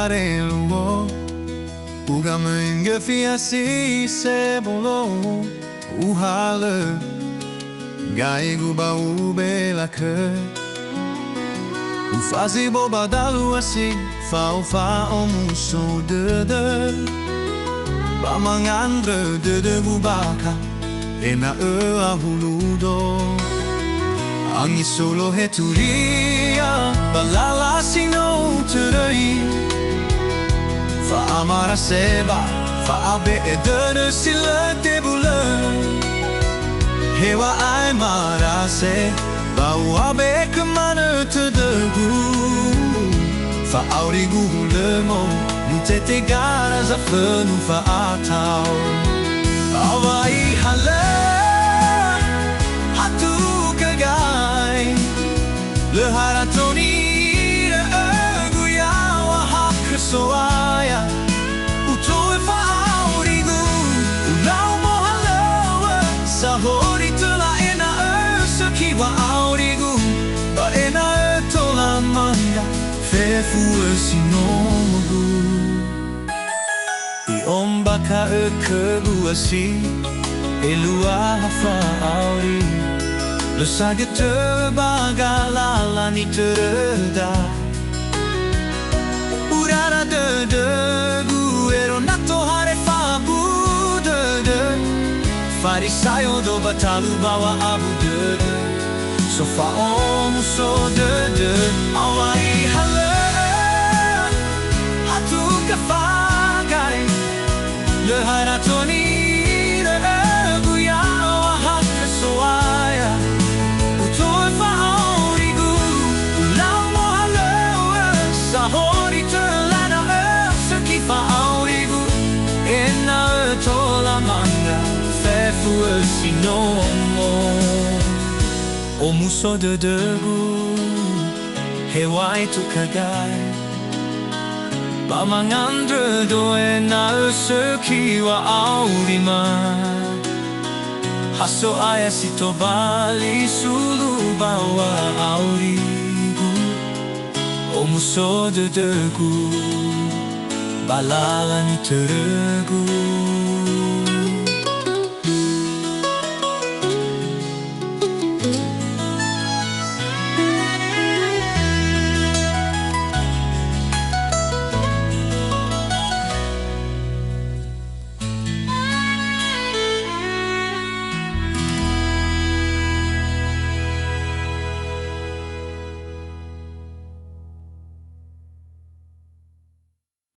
harelo Uga mengefiasi sebolo Uhale Gai guba ubela ke Ufazi boba dalu asi Fau fa omuso de Bamangandre de gubaka Ena ahuludo Angi solo heturia Balala sino terei Fa amara seba Fa abe edene sila debule Hewa ai marase Bau abe kemana tedegu Fa aurigu lemo Mutete gara za fenu fa atau Awai hale Hatu kagai Le haratoni Le egu ya wa hak soaya Utoe fa aurigu Ulau mo halewa Sahori tela ena Saki wa aurigu Ba ena tola manda Fefu sinogu I ombaka keluasi Elua hafa auri Le sage terbagalala ni terda Urara de guero nato hare fa bu de Farisayo do batalu bawa abu de Sofa omuso de Awai hale Hatu kafagai Le haratoni Le egu ya wa hake soaya Utoe fa aurigu Ulau mo halewa Sahori terlana Saki fa aurigu Ena tola manga Fefu sinomo Omuso de degu Hewai tukagai Bamangandre doe na seki wa aurima Haso ayasito bali sulu bawa aurigu Omuso de degu Balala ni teregu